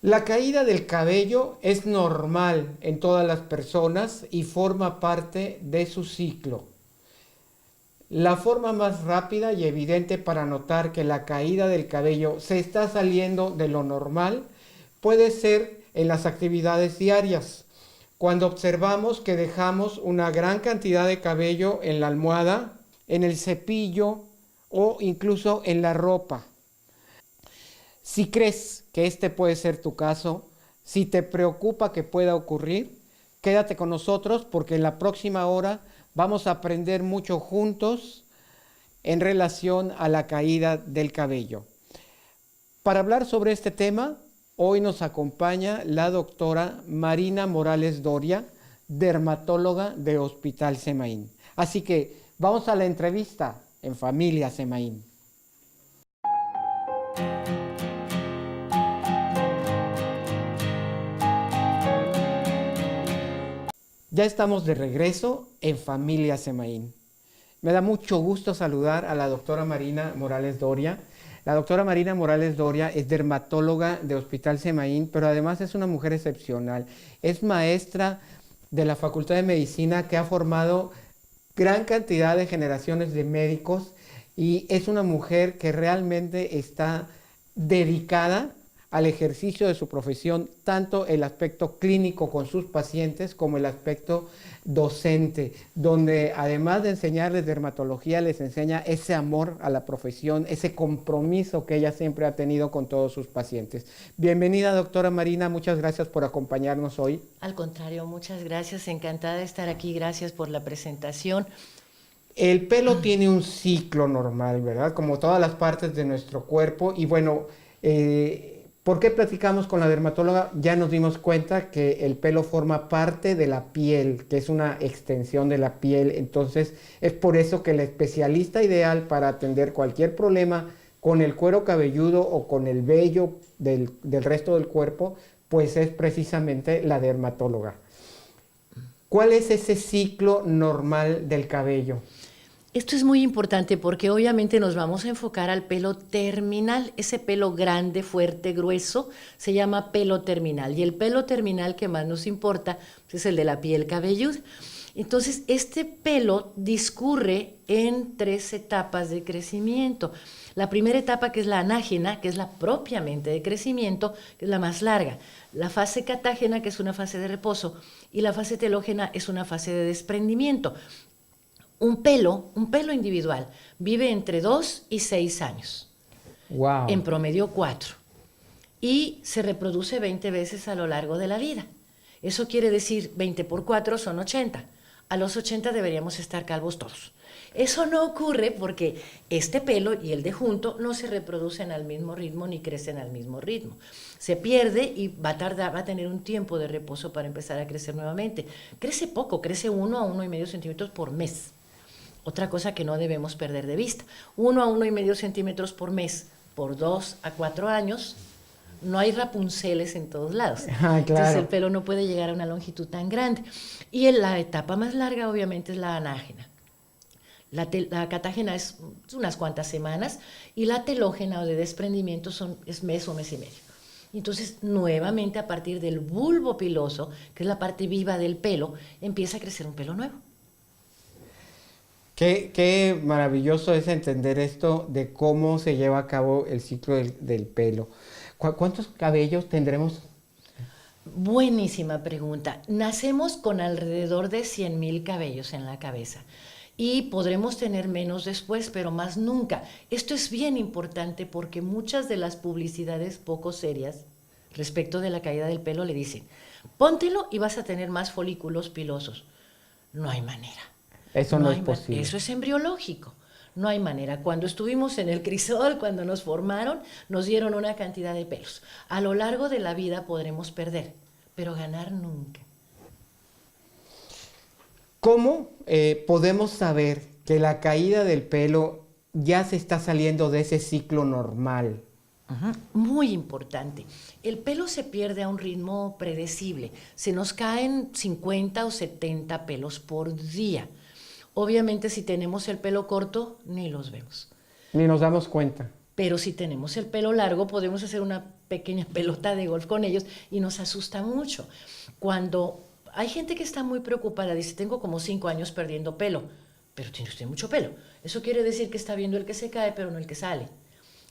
La caída del cabello es normal en todas las personas y forma parte de su ciclo. La forma más rápida y evidente para notar que la caída del cabello se está saliendo de lo normal puede ser en las actividades diarias, cuando observamos que dejamos una gran cantidad de cabello en la almohada, en el cepillo o incluso en la ropa. Si crees que este puede ser tu caso, si te preocupa que pueda ocurrir, quédate con nosotros porque en la próxima hora vamos a aprender mucho juntos en relación a la caída del cabello. Para hablar sobre este tema, hoy nos acompaña la doctora Marina Morales Doria, dermatóloga de Hospital Semaín. Así que vamos a la entrevista en Familia Semaín. Ya estamos de regreso en Familia Semaín. Me da mucho gusto saludar a la doctora Marina Morales Doria. La doctora Marina Morales Doria es dermatóloga de Hospital Semaín, pero además es una mujer excepcional. Es maestra de la Facultad de Medicina que ha formado gran cantidad de generaciones de médicos y es una mujer que realmente está dedicada al ejercicio de su profesión, tanto el aspecto clínico con sus pacientes como el aspecto docente, donde además de enseñarles dermatología, les enseña ese amor a la profesión, ese compromiso que ella siempre ha tenido con todos sus pacientes. Bienvenida, doctora Marina, muchas gracias por acompañarnos hoy. Al contrario, muchas gracias, encantada de estar aquí, gracias por la presentación. El pelo tiene un ciclo normal, ¿verdad? Como todas las partes de nuestro cuerpo. Y bueno, ¿por qué platicamos con la dermatóloga? Ya nos dimos cuenta que el pelo forma parte de la piel, que es una extensión de la piel. Entonces, es por eso que el especialista ideal para atender cualquier problema con el cuero cabelludo o con el vello del resto del cuerpo, pues es precisamente la dermatóloga. ¿Cuál es ese ciclo normal del cabello? Esto es muy importante porque obviamente nos vamos a enfocar al pelo terminal. Ese pelo grande, fuerte, grueso, se llama pelo terminal. Y el pelo terminal que más nos importa es el de la piel cabelluda. Entonces, este pelo discurre en 3 etapas de crecimiento. La primera etapa, que es la anágena, que es la propiamente de crecimiento, que es la más larga. La fase catágena, que es una fase de reposo, y la fase telógena es una fase de desprendimiento. Un pelo individual vive entre 2 y 6 años. Wow. En promedio 4. Y se reproduce 20 veces a lo largo de la vida. Eso quiere decir 20 por 4 son 80. A los 80 deberíamos estar calvos todos. Eso no ocurre porque este pelo y el de junto no se reproducen al mismo ritmo ni crecen al mismo ritmo. Se pierde y va a tener un tiempo de reposo para empezar a crecer nuevamente. Crece poco, crece 1 a 1,5 centímetros por mes. Otra cosa que no debemos perder de vista, 1 a 1,5 centímetros por mes, por 2 a 4 años, no hay Rapunceles en todos lados. Ah, claro. Entonces el pelo no puede llegar a una longitud tan grande. Y la etapa más larga obviamente es la anágena. La catágena es unas cuantas semanas y la telógena o de desprendimiento es mes o mes y medio. Entonces, nuevamente a partir del bulbo piloso, que es la parte viva del pelo, empieza a crecer un pelo nuevo. Qué maravilloso es entender esto de cómo se lleva a cabo el ciclo del pelo. ¿Cuántos cabellos tendremos? Buenísima pregunta. Nacemos con alrededor de 100,000 cabellos en la cabeza y podremos tener menos después, pero más nunca. Esto es bien importante porque muchas de las publicidades poco serias respecto de la caída del pelo le dicen, póntelo y vas a tener más folículos pilosos. No hay manera. Eso no es posible. Eso es embriológico. No hay manera. Cuando estuvimos en el crisol, cuando nos formaron, nos dieron una cantidad de pelos. A lo largo de la vida podremos perder, pero ganar nunca. ¿Cómo podemos saber que la caída del pelo ya se está saliendo de ese ciclo normal? Muy importante. El pelo se pierde a un ritmo predecible. Se nos caen 50 o 70 pelos por día. Obviamente, si tenemos el pelo corto, ni los vemos. Ni nos damos cuenta. Pero si tenemos el pelo largo, podemos hacer una pequeña pelota de golf con ellos y nos asusta mucho. Cuando hay gente que está muy preocupada, dice, tengo como 5 años perdiendo pelo, pero tiene usted mucho pelo. Eso quiere decir que está viendo el que se cae, pero no el que sale.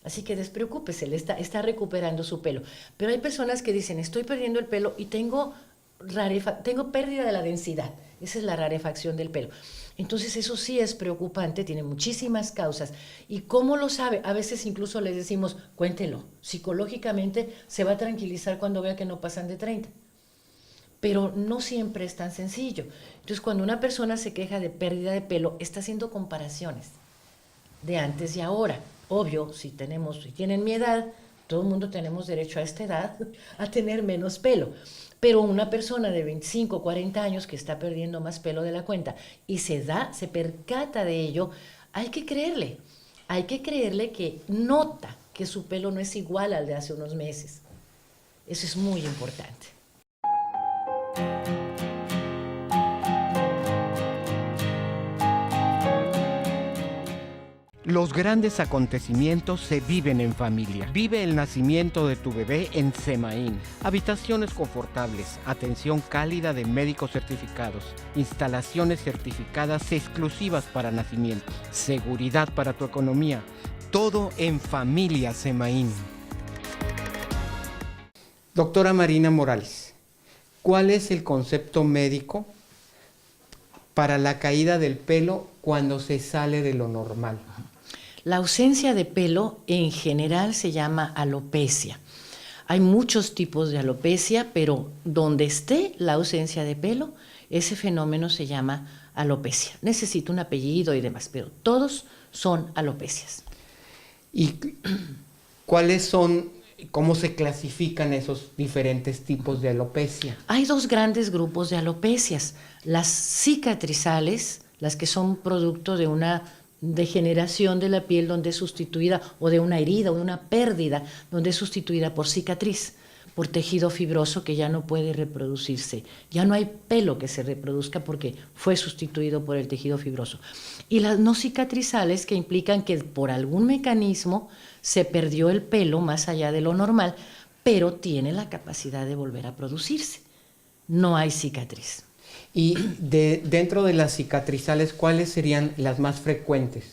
Así que despreocúpese, está recuperando su pelo. Pero hay personas que dicen, estoy perdiendo el pelo y tengo pérdida de la densidad. Esa es la rarefacción del pelo. Entonces eso sí es preocupante, tiene muchísimas causas. ¿Y cómo lo sabe? A veces incluso les decimos, cuéntelo. Psicológicamente se va a tranquilizar cuando vea que no pasan de 30. Pero no siempre es tan sencillo. Entonces cuando una persona se queja de pérdida de pelo, está haciendo comparaciones de antes y ahora. Obvio, si tienen mi edad, todo el mundo tenemos derecho a esta edad a tener menos pelo. Pero una persona de 25, 40 años que está perdiendo más pelo de la cuenta y se percata de ello, hay que creerle. Hay que creerle que nota que su pelo no es igual al de hace unos meses. Eso es muy importante. Los grandes acontecimientos se viven en familia. Vive el nacimiento de tu bebé en Semaín. Habitaciones confortables, atención cálida de médicos certificados, instalaciones certificadas exclusivas para nacimiento, seguridad para tu economía. Todo en familia Semaín. Doctora Marina Morales, ¿cuál es el concepto médico para la caída del pelo cuando se sale de lo normal? La ausencia de pelo en general se llama alopecia. Hay muchos tipos de alopecia, pero donde esté la ausencia de pelo, ese fenómeno se llama alopecia. Necesita un apellido y demás, pero todos son alopecias. ¿Y cuáles son, cómo se clasifican esos diferentes tipos de alopecia? Hay 2 grandes grupos de alopecias. Las cicatrizales, las que son producto de una degeneración de la piel donde es sustituida, o de una herida o de una pérdida donde es sustituida por cicatriz, por tejido fibroso que ya no puede reproducirse. Ya no hay pelo que se reproduzca porque fue sustituido por el tejido fibroso. Y las no cicatrizales, que implican que por algún mecanismo se perdió el pelo más allá de lo normal, pero tiene la capacidad de volver a producirse. No hay cicatriz. Y dentro de las cicatrizales, ¿cuáles serían las más frecuentes?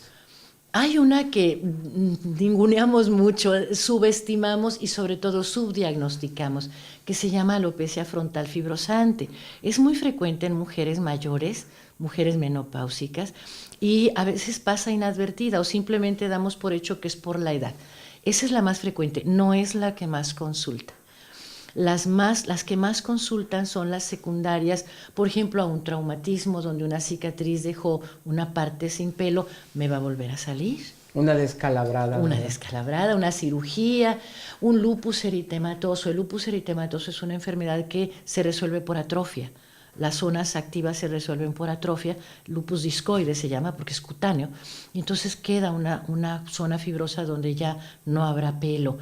Hay una que ninguneamos mucho, subestimamos y sobre todo subdiagnosticamos, que se llama alopecia frontal fibrosante. Es muy frecuente en mujeres mayores, mujeres menopáusicas, y a veces pasa inadvertida o simplemente damos por hecho que es por la edad. Esa es la más frecuente, no es la que más consulta. Las que más consultan son las secundarias, por ejemplo, a un traumatismo donde una cicatriz dejó una parte sin pelo, ¿me va a volver a salir? Una descalabrada. Una descalabrada, una cirugía, un lupus eritematoso. El lupus eritematoso es una enfermedad que se resuelve por atrofia. Las zonas activas se resuelven por atrofia, lupus discoide se llama porque es cutáneo, y entonces queda una zona fibrosa donde ya no habrá pelo.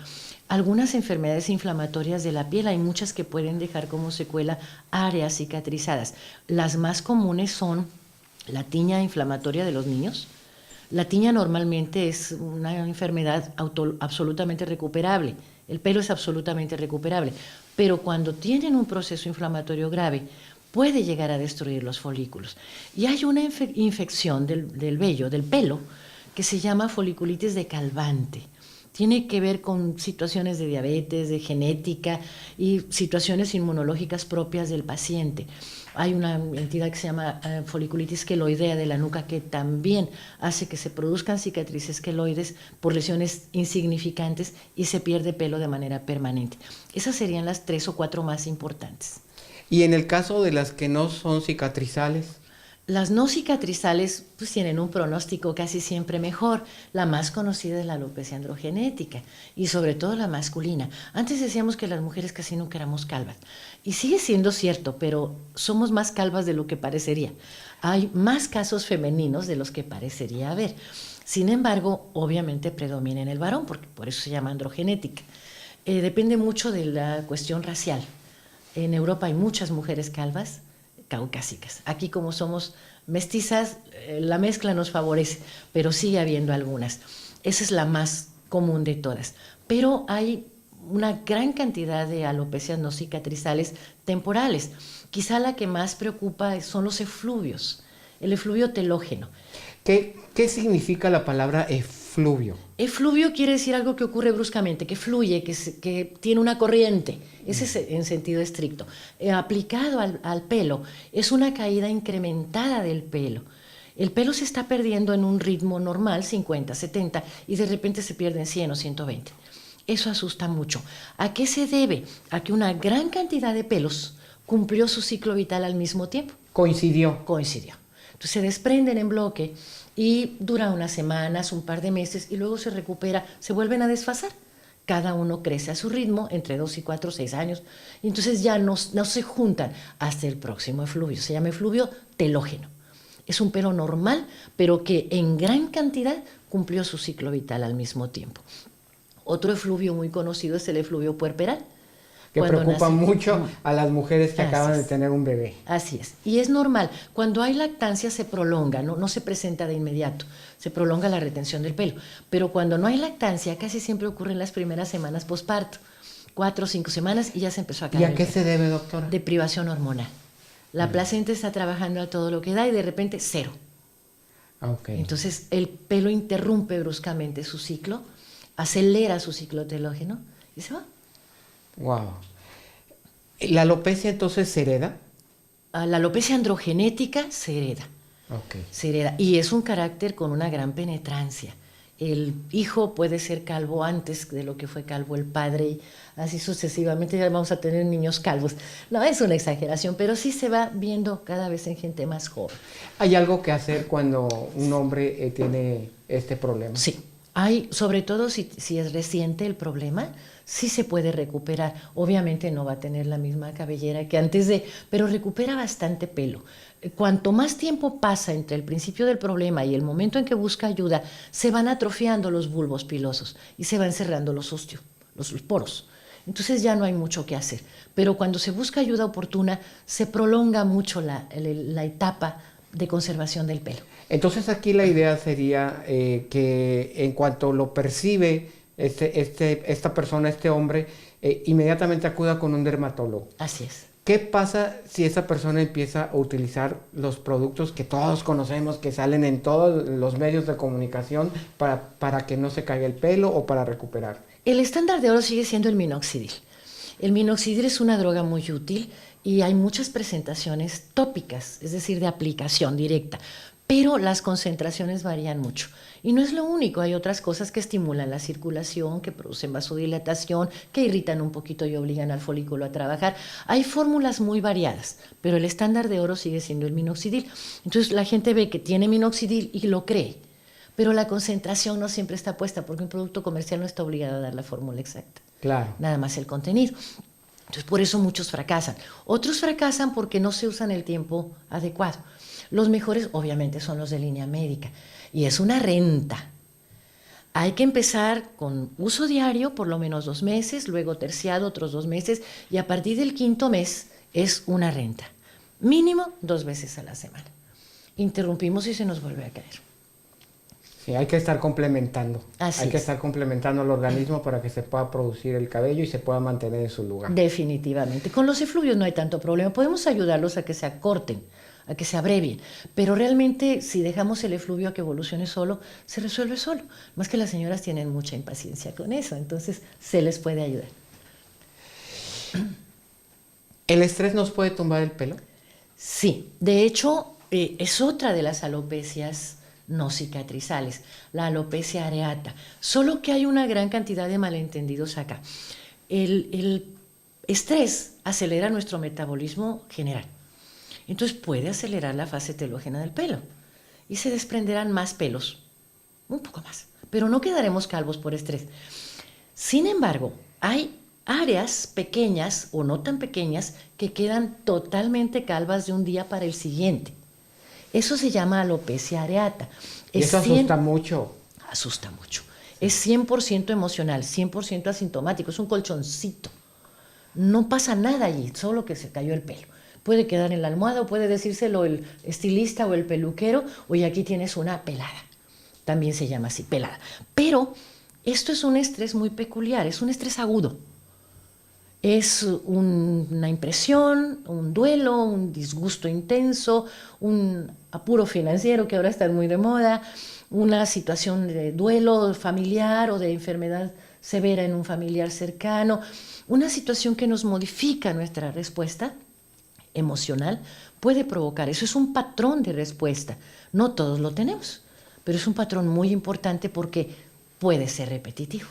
Algunas enfermedades inflamatorias de la piel, hay muchas que pueden dejar como secuela áreas cicatrizadas. Las más comunes son la tiña inflamatoria de los niños. La tiña normalmente es una enfermedad absolutamente recuperable, el pelo es absolutamente recuperable, pero cuando tienen un proceso inflamatorio grave, puede llegar a destruir los folículos. Y hay una infección del vello, del pelo, que se llama foliculitis decalvante. Tiene que ver con situaciones de diabetes, de genética y situaciones inmunológicas propias del paciente. Hay una entidad que se llama foliculitis queloidea de la nuca que también hace que se produzcan cicatrices queloides por lesiones insignificantes y se pierde pelo de manera permanente. Esas serían las 3 o 4 más importantes. Y en el caso de las que no son cicatrizales. Las no cicatrizales pues tienen un pronóstico casi siempre mejor. La más conocida es la alopecia androgenética y sobre todo la masculina. Antes decíamos que las mujeres casi nunca éramos calvas y sigue siendo cierto, pero somos más calvas de lo que parecería. Hay más casos femeninos de los que parecería haber. Sin embargo, obviamente predomina en el varón, porque por eso se llama androgenética. Depende mucho de la cuestión racial. En Europa hay muchas mujeres calvas, caucásicas. Aquí como somos mestizas, la mezcla nos favorece, pero sigue habiendo algunas. Esa es la más común de todas. Pero hay una gran cantidad de alopecias no cicatrizales temporales. Quizá la que más preocupa son los efluvios, el efluvio telógeno. ¿Qué significa la palabra efluvio? Efluvio quiere decir algo que ocurre bruscamente, que fluye, que tiene una corriente. Ese es en sentido estricto. Aplicado al pelo, es una caída incrementada del pelo. El pelo se está perdiendo en un ritmo normal, 50, 70, y de repente se pierde en 100 o 120. Eso asusta mucho. ¿A qué se debe? A que una gran cantidad de pelos cumplió su ciclo vital al mismo tiempo. Coincidió. Coincidió. Entonces se desprenden en bloque y dura unas semanas, un par de meses y luego se recupera, se vuelven a desfasar. Cada uno crece a su ritmo, entre 2 y 4, 6 años, y entonces ya no se juntan hasta el próximo efluvio. Se llama efluvio telógeno. Es un pelo normal, pero que en gran cantidad cumplió su ciclo vital al mismo tiempo. Otro efluvio muy conocido es el efluvio puerperal. Que preocupa mucho a las mujeres que acaban de tener un bebé. Así es. Y es normal. Cuando hay lactancia se prolonga, no se presenta de inmediato. Se prolonga la retención del pelo. Pero cuando no hay lactancia, casi siempre ocurre en las primeras semanas posparto. 4 o 5 semanas y ya se empezó a caer. ¿Y a qué se debe, doctora? Deprivación hormonal. La placenta está trabajando a todo lo que da y de repente cero. Okay. Entonces el pelo interrumpe bruscamente su ciclo, acelera su ciclo telógeno y se va. Wow. ¿La alopecia entonces se hereda? La alopecia androgenética se hereda. Okay. Se hereda. Y es un carácter con una gran penetrancia. El hijo puede ser calvo antes de lo que fue calvo el padre y así sucesivamente ya vamos a tener niños calvos. No, es una exageración, pero sí se va viendo cada vez en gente más joven. ¿Hay algo que hacer cuando un hombre tiene este problema? Sí, hay, sobre todo si es reciente el problema, sí se puede recuperar. Obviamente no va a tener la misma cabellera que antes pero recupera bastante pelo. Cuanto más tiempo pasa entre el principio del problema y el momento en que busca ayuda, se van atrofiando los bulbos pilosos y se van cerrando los ostios, los poros. Entonces ya no hay mucho que hacer. Pero cuando se busca ayuda oportuna, se prolonga mucho la etapa de conservación del pelo. Entonces aquí la idea sería que en cuanto lo percibe esta persona, este hombre, inmediatamente acuda con un dermatólogo. Así es. ¿Qué pasa si esa persona empieza a utilizar los productos que todos conocemos, que salen en todos los medios de comunicación para que no se caiga el pelo o para recuperar? El estándar de oro sigue siendo el minoxidil. El minoxidil es una droga muy útil y hay muchas presentaciones tópicas, es decir, de aplicación directa, pero las concentraciones varían mucho. Y no es lo único, hay otras cosas que estimulan la circulación, que producen vasodilatación, que irritan un poquito y obligan al folículo a trabajar. Hay fórmulas muy variadas, pero el estándar de oro sigue siendo el minoxidil. Entonces la gente ve que tiene minoxidil y lo cree, pero la concentración no siempre está puesta porque un producto comercial no está obligado a dar la fórmula exacta. Claro. Nada más el contenido. Entonces por eso muchos fracasan. Otros fracasan porque no se usan el tiempo adecuado. Los mejores obviamente son los de línea médica y es una renta. Hay que empezar con uso diario por lo menos 2 meses, luego terciado otros 2 meses y a partir del 5.º mes es una renta. Mínimo 2 veces a la semana. Interrumpimos y se nos vuelve a caer. Sí, hay que estar complementando. Hay que estar complementando el organismo para que se pueda producir el cabello y se pueda mantener en su lugar. Definitivamente. Con los efluvios no hay tanto problema. Podemos ayudarlos a que se acorten, a que se abrevien, pero realmente si dejamos el efluvio a que evolucione solo, se resuelve solo. Más que las señoras tienen mucha impaciencia con eso, entonces se les puede ayudar. ¿El estrés nos puede tumbar el pelo? Sí, de hecho es otra de las alopecias no cicatrizales, la alopecia areata, solo que hay una gran cantidad de malentendidos acá. El estrés acelera nuestro metabolismo general. Entonces puede acelerar la fase telógena del pelo y se desprenderán más pelos, un poco más, pero no quedaremos calvos por estrés. Sin embargo, hay áreas pequeñas o no tan pequeñas que quedan totalmente calvas de un día para el siguiente. Eso se llama alopecia areata. Y eso asusta mucho. Asusta mucho. Es 100% emocional, 100% asintomático, es un colchoncito. No pasa nada allí, solo que se cayó el pelo. Puede quedar en la almohada o puede decírselo el estilista o el peluquero, oye, aquí tienes una pelada. También se llama así, pelada. Pero Esto es un estrés muy peculiar, es un estrés agudo. Es una impresión, un duelo, un disgusto intenso, un apuro financiero que ahora está muy de moda, una situación de duelo familiar o de enfermedad severa en un familiar cercano, una situación que nos modifica nuestra respuesta emocional puede provocar. Eso es un patrón de respuesta. No todos lo tenemos, pero es un patrón muy importante porque puede ser repetitivo.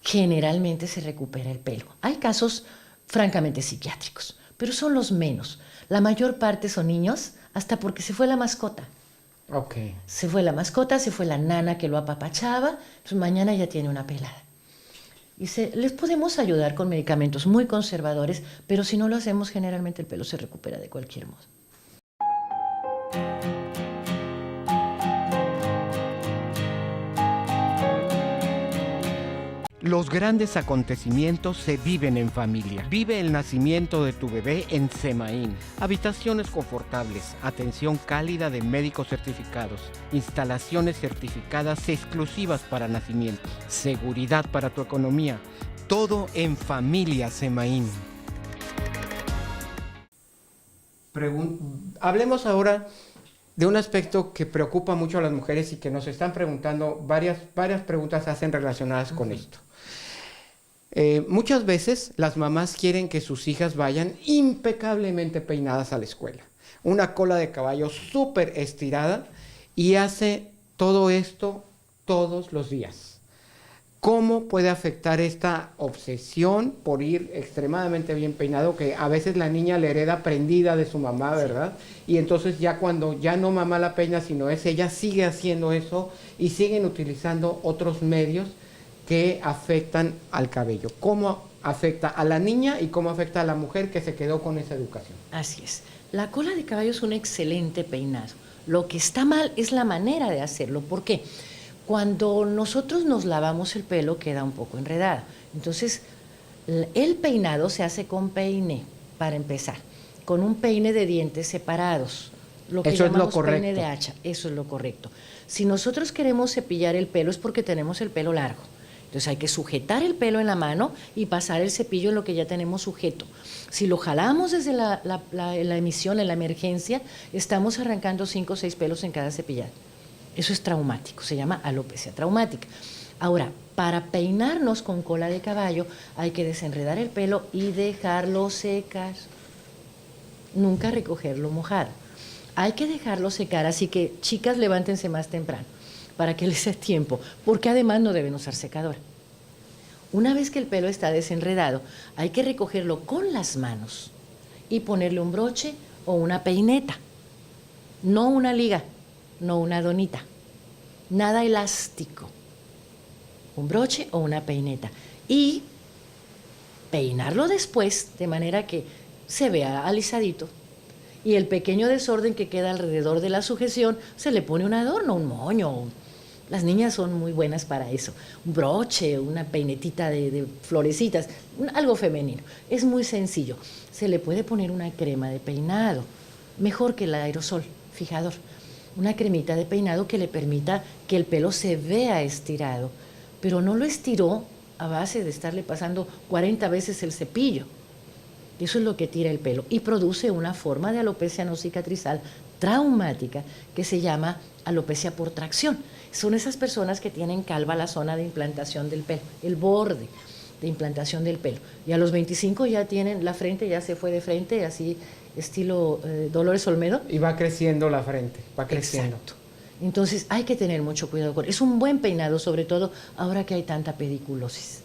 Generalmente se recupera el pelo. Hay casos francamente psiquiátricos, pero son los menos. La mayor parte son niños, hasta porque se fue la mascota. Ok. Se fue la mascota, se fue la nana que lo apapachaba, pues mañana ya tiene una pelada. Les podemos ayudar con medicamentos muy conservadores, pero si no lo hacemos, generalmente el pelo se recupera de cualquier modo. Los grandes acontecimientos se viven en familia. Vive el nacimiento de tu bebé en Semaín. Habitaciones confortables, atención cálida de médicos certificados, instalaciones certificadas exclusivas para nacimiento, seguridad para tu economía. Todo en familia Semaín. Hablemos ahora de un aspecto que preocupa mucho a las mujeres y que nos están preguntando, varias preguntas hacen relacionadas con esto. Muchas veces las mamás quieren que sus hijas vayan impecablemente peinadas a la escuela. Una cola de caballo súper estirada y hace todo esto todos los días. ¿Cómo puede afectar esta obsesión por ir extremadamente bien peinado? Que a veces la niña le hereda prendida de su mamá, ¿verdad? Y entonces ya cuando ya no mamá la peina, sino es ella, sigue haciendo eso y siguen utilizando otros medios que afectan al cabello. ¿Cómo afecta a la niña y cómo afecta a la mujer que se quedó con esa educación? Así es. La cola de caballo es un excelente peinado. Lo que está mal es la manera de hacerlo. ¿Por qué? Cuando nosotros nos lavamos el pelo queda un poco enredado. Entonces, el peinado se hace con peine, para empezar, con un peine de dientes separados. Lo que eso llamamos es lo correcto. peine de hacha, eso es lo correcto. Si nosotros queremos cepillar el pelo es porque tenemos el pelo largo. Entonces hay que sujetar el pelo en la mano y pasar el cepillo en lo que ya tenemos sujeto. Si lo jalamos desde la emisión, en la emergencia, estamos arrancando 5 o 6 pelos en cada cepillado. Eso es traumático, se llama alopecia traumática. Ahora, para peinarnos con cola de caballo hay que desenredar el pelo y dejarlo secar. Nunca recogerlo mojado. Hay que dejarlo secar, así que chicas, levántense más temprano para que les dé tiempo, porque además no deben usar secadora. Una vez que el pelo está desenredado, hay que recogerlo con las manos y ponerle un broche o una peineta, no una liga, no una donita, nada elástico, un broche o una peineta y peinarlo después de manera que se vea alisadito y el pequeño desorden que queda alrededor de la sujeción se le pone un adorno, un moño. Las niñas son muy buenas para eso, un broche, una peinetita de florecitas, algo femenino. Es muy sencillo. Se le puede poner una crema de peinado, mejor que el aerosol fijador. Una cremita de peinado que le permita que el pelo se vea estirado, pero no lo estiró a base de estarle pasando 40 veces el cepillo. Eso es lo que tira el pelo y produce una forma de alopecia no cicatrizal traumática que se llama alopecia por tracción. Son esas personas que tienen calva la zona de implantación del pelo, el borde de implantación del pelo. Y a los 25 ya tienen la frente, ya se fue de frente, así estilo Dolores Olmedo. Y va creciendo la frente, va creciendo. Exacto. Entonces hay que tener mucho cuidado con eso. Es un buen peinado, sobre todo ahora que hay tanta pediculosis.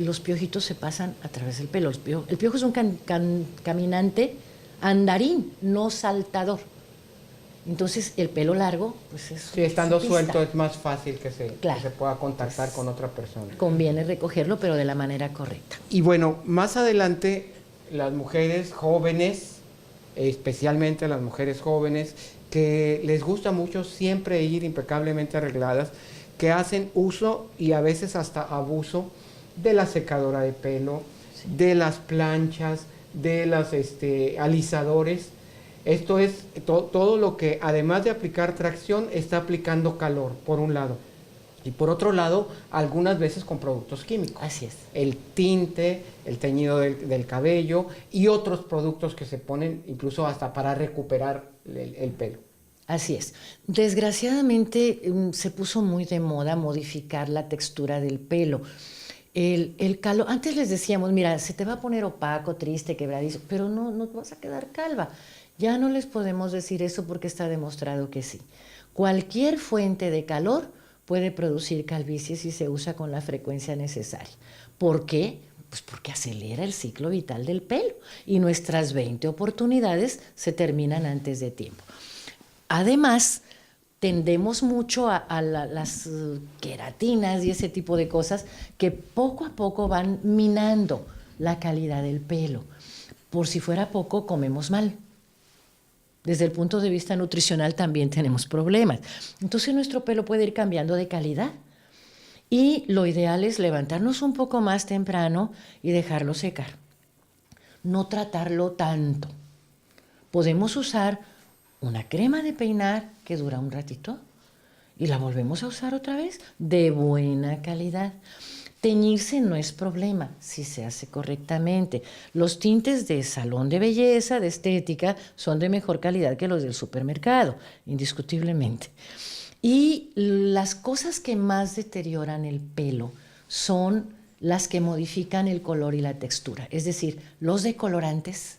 Los piojitos se pasan a través del pelo. El piojo es un caminante andarín, no saltador. Entonces el pelo largo, pues es... Sí, estando suelto es más fácil que se pueda contactar pues, con otra persona. Conviene recogerlo, pero de la manera correcta. Y bueno, más adelante las mujeres jóvenes, especialmente las mujeres jóvenes, que les gusta mucho siempre ir impecablemente arregladas, que hacen uso y a veces hasta abuso de la secadora de pelo, sí, de las planchas, de los alisadores. Esto es todo lo que, además de aplicar tracción, está aplicando calor, por un lado. Y por otro lado, algunas veces con productos químicos. Así es. El tinte, el teñido del cabello y otros productos que se ponen incluso hasta para recuperar el pelo. Así es. Desgraciadamente se puso muy de moda modificar la textura del pelo. El calor, antes les decíamos, mira, se te va a poner opaco, triste, quebradizo, pero no vas a quedar calva. Ya no les podemos decir eso porque está demostrado que sí. Cualquier fuente de calor puede producir calvicie si se usa con la frecuencia necesaria. ¿Por qué? Pues porque acelera el ciclo vital del pelo y nuestras 20 oportunidades se terminan antes de tiempo. Además, tendemos mucho a las queratinas y ese tipo de cosas que poco a poco van minando la calidad del pelo. Por si fuera poco, comemos mal. Desde el punto de vista nutricional también tenemos problemas. Entonces nuestro pelo puede ir cambiando de calidad. Y lo ideal es levantarnos un poco más temprano y dejarlo secar. No tratarlo tanto. Podemos usar una crema de peinar que dura un ratito y la volvemos a usar otra vez de buena calidad. Teñirse no es problema si se hace correctamente. Los tintes de salón de belleza, de estética, son de mejor calidad que los del supermercado, indiscutiblemente. Y las cosas que más deterioran el pelo son las que modifican el color y la textura, es decir, los decolorantes,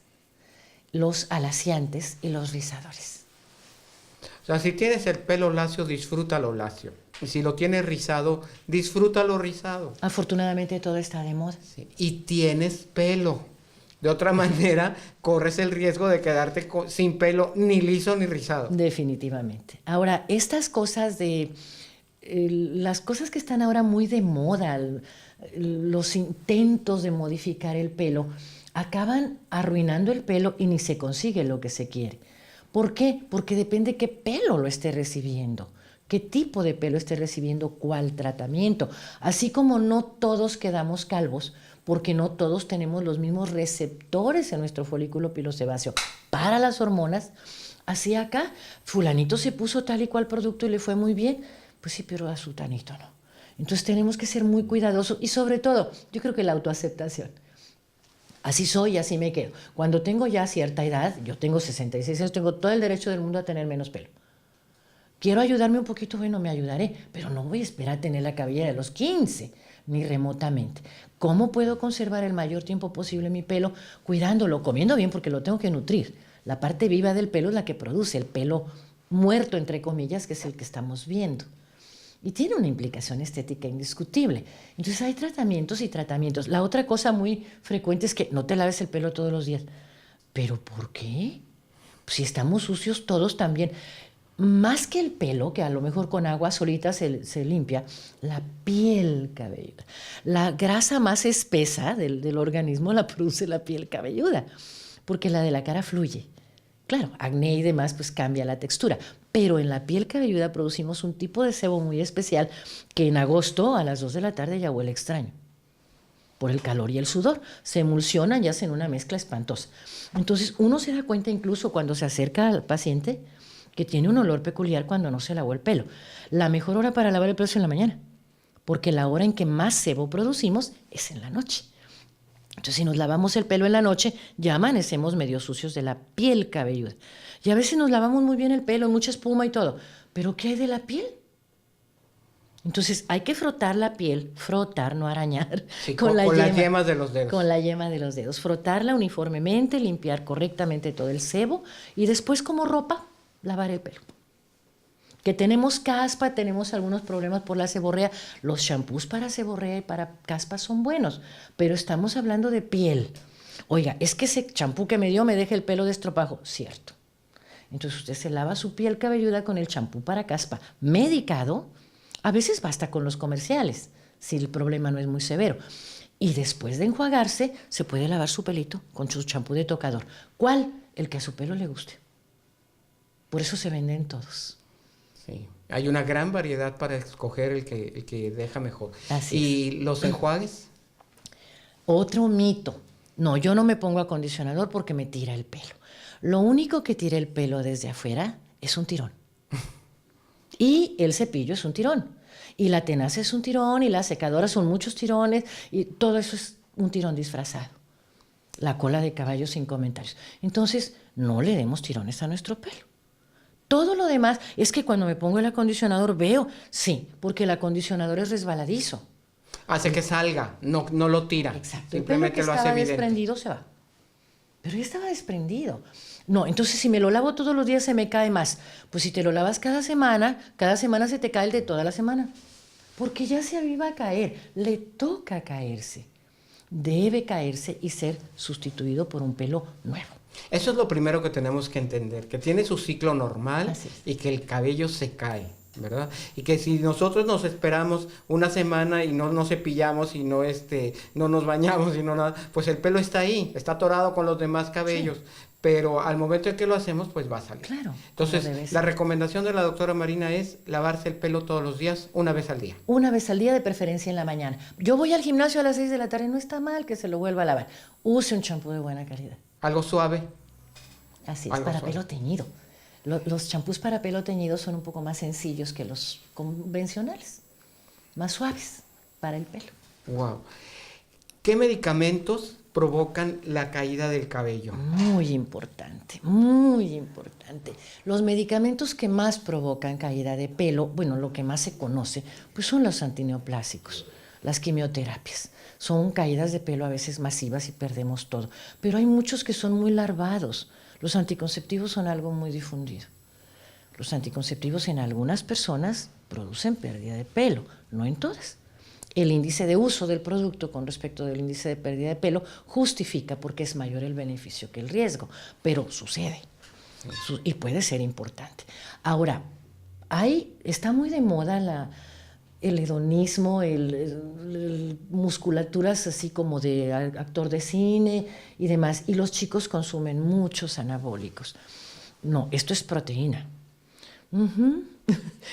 los alaciantes y los rizadores. O sea, si tienes el pelo lacio, disfrútalo lacio. Y si lo tienes rizado, disfrútalo rizado. Afortunadamente todo está de moda. Sí. Y tienes pelo. De otra manera, corres el riesgo de quedarte sin pelo, ni liso ni rizado. Definitivamente. Ahora, estas cosas las cosas que están ahora muy de moda, los intentos de modificar el pelo, acaban arruinando el pelo y ni se consigue lo que se quiere. ¿Por qué? Porque depende qué pelo lo esté recibiendo, qué tipo de pelo esté recibiendo, cuál tratamiento. Así como no todos quedamos calvos, porque no todos tenemos los mismos receptores en nuestro folículo pilosebáceo para las hormonas, así acá, fulanito se puso tal y cual producto y le fue muy bien, pues sí, pero a sutanito no. Entonces tenemos que ser muy cuidadosos y sobre todo, yo creo que la autoaceptación. Así soy, así me quedo. Cuando tengo ya cierta edad, yo tengo 66 años, tengo todo el derecho del mundo a tener menos pelo. Quiero ayudarme un poquito, bueno, me ayudaré, pero no voy a esperar a tener la cabellera de los 15, ni remotamente. ¿Cómo puedo conservar el mayor tiempo posible mi pelo? Cuidándolo, comiendo bien, porque lo tengo que nutrir. La parte viva del pelo es la que produce el pelo muerto, entre comillas, que es el que estamos viendo. Y tiene una implicación estética indiscutible. Entonces hay tratamientos y tratamientos. La otra cosa muy frecuente es que no te laves el pelo todos los días. ¿Pero por qué? Pues si estamos sucios todos también. Más que el pelo, que a lo mejor con agua solita se limpia, la piel cabelluda. La grasa más espesa del organismo la produce la piel cabelluda, porque la de la cara fluye. Claro, acné y demás, pues cambia la textura. Pero en la piel cabelluda producimos un tipo de sebo muy especial que en agosto a las 2 de la tarde ya huele extraño. Por el calor y el sudor. Se emulsionan y hacen una mezcla espantosa. Entonces uno se da cuenta incluso cuando se acerca al paciente que tiene un olor peculiar cuando no se lavó el pelo. La mejor hora para lavar el pelo es en la mañana, porque la hora en que más sebo producimos es en la noche. Entonces, si nos lavamos el pelo en la noche, ya amanecemos medio sucios de la piel cabelluda. Y a veces nos lavamos muy bien el pelo, mucha espuma y todo. ¿Pero qué hay de la piel? Entonces, hay que frotar la piel, frotar, no arañar. Sí, con las yemas de los dedos. Con la yema de los dedos. Frotarla uniformemente, limpiar correctamente todo el sebo y después, como ropa, lavar el pelo. Que tenemos caspa, tenemos algunos problemas por la seborrea. Los shampoos para seborrea y para caspa son buenos, pero estamos hablando de piel. Oiga, es que ese champú que me dio me deja el pelo de estropajo. Cierto. Entonces usted se lava su piel cabelluda con el champú para caspa medicado. A veces basta con los comerciales, si el problema no es muy severo. Y después de enjuagarse, se puede lavar su pelito con su champú de tocador. ¿Cuál? El que a su pelo le guste. Por eso se venden todos. Sí, hay una gran variedad para escoger el que deja mejor. Así ¿Y es. los enjuagues? Otro mito. No, yo no me pongo acondicionador porque me tira el pelo. Lo único que tira el pelo desde afuera es un tirón. Y el cepillo es un tirón. Y la tenaza es un tirón y la secadora son muchos tirones y todo eso es un tirón disfrazado. La cola de caballo sin comentarios. Entonces, no le demos tirones a nuestro pelo. Todo lo demás es que cuando me pongo el acondicionador veo, sí, porque el acondicionador es resbaladizo. Hace que salga, no lo tira. Exacto. Simplemente El pelo lo que hace estaba evidente. desprendido se va. Pero ya estaba desprendido. No, entonces si me lo lavo todos los días se me cae más. Pues si te lo lavas cada semana se te cae el de toda la semana. Porque ya se iba a caer, le toca caerse. Debe caerse y ser sustituido por un pelo nuevo. Eso es lo primero que tenemos que entender, que tiene su ciclo normal Así es. y que el cabello se cae, ¿verdad? Y que si nosotros nos esperamos una semana y no nos cepillamos y no nos bañamos y no nada, pues el pelo está ahí, está atorado con los demás cabellos. Sí. Pero al momento en que lo hacemos, pues va a salir. Claro. Entonces, la recomendación de la doctora Marina es lavarse el pelo todos los días, una vez al día. Una vez al día, de preferencia en la mañana. Yo voy al gimnasio a las 6 de la tarde, no está mal que se lo vuelva a lavar. Use un champú de buena calidad. Algo suave. Así es, Algo para suave. pelo teñido. Los champús para pelo teñido son un poco más sencillos que los convencionales, más suaves para el pelo. Wow. ¿Qué medicamentos provocan la caída del cabello? Muy importante, muy importante. Los medicamentos que más provocan caída de pelo, bueno, lo que más se conoce, pues son los antineoplásicos, las quimioterapias. Son caídas de pelo a veces masivas y perdemos todo. Pero hay muchos que son muy larvados. Los anticonceptivos son algo muy difundido. Los anticonceptivos en algunas personas producen pérdida de pelo, no en todas. El índice de uso del producto con respecto del índice de pérdida de pelo justifica porque es mayor el beneficio que el riesgo, pero sucede y puede ser importante. Ahora, está muy de moda el hedonismo, el musculaturas así como de actor de cine y demás, y los chicos consumen muchos anabólicos. No, esto es proteína.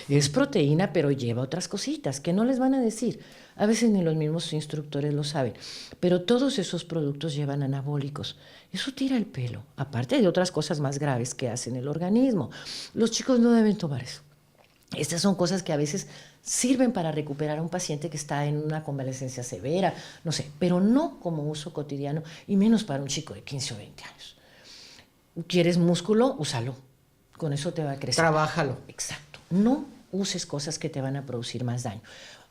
Es proteína, pero lleva otras cositas que no les van a decir. A veces ni los mismos instructores lo saben. Pero todos esos productos llevan anabólicos. Eso tira el pelo, aparte de otras cosas más graves que hacen el organismo. Los chicos no deben tomar eso. Estas son cosas que a veces sirven para recuperar a un paciente que está en una convalescencia severa, no sé, pero no como uso cotidiano y menos para un chico de 15 o 20 años. ¿Quieres músculo? Úsalo. Con eso te va a crecer. Trabájalo. Exacto. No uses cosas que te van a producir más daño.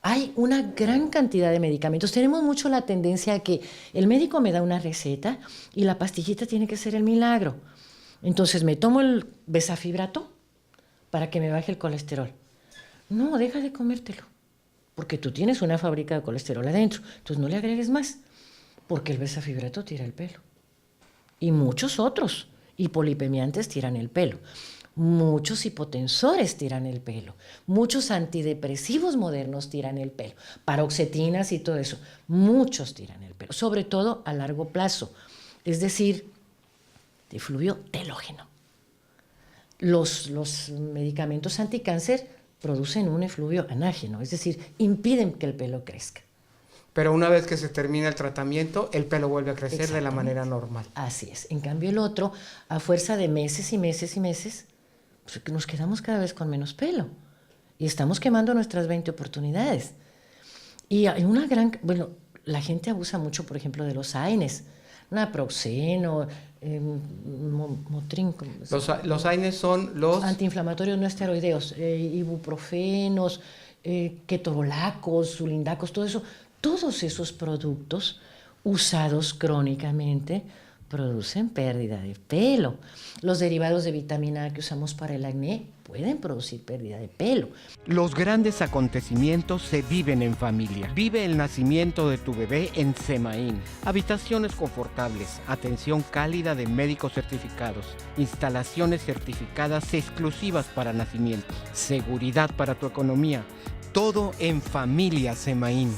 Hay una gran cantidad de medicamentos. Tenemos mucho la tendencia a que el médico me da una receta y la pastillita tiene que ser el milagro. Entonces me tomo el besafibrato para que me baje el colesterol. No, deja de comértelo, porque tú tienes una fábrica de colesterol adentro. Entonces no le agregues más, porque el besafibrato tira el pelo. Y muchos otros hipolipemiantes tiran el pelo. Muchos hipotensores tiran el pelo. Muchos antidepresivos modernos tiran el pelo. Paroxetinas y todo eso. Muchos tiran el pelo, sobre todo a largo plazo. Es decir, efluvio telógeno. Los medicamentos anticáncer producen un efluvio anágeno, es decir, impiden que el pelo crezca. Pero una vez que se termina el tratamiento, el pelo vuelve a crecer de la manera normal. Así es. En cambio el otro, a fuerza de meses y meses y meses, pues nos quedamos cada vez con menos pelo. Y estamos quemando nuestras 20 oportunidades. Y hay la gente abusa mucho, por ejemplo, de los AINES. Naproxeno, Motrin. Los AINES son los antiinflamatorios no esteroideos, ibuprofenos, ketorolacos, sulindacos, todo eso. Todos esos productos usados crónicamente producen pérdida de pelo. Los derivados de vitamina A que usamos para el acné pueden producir pérdida de pelo. Los grandes acontecimientos se viven en familia. Vive el nacimiento de tu bebé en Semaín. Habitaciones confortables, atención cálida de médicos certificados, instalaciones certificadas exclusivas para nacimientos, seguridad para tu economía. Todo en Familia Semaín.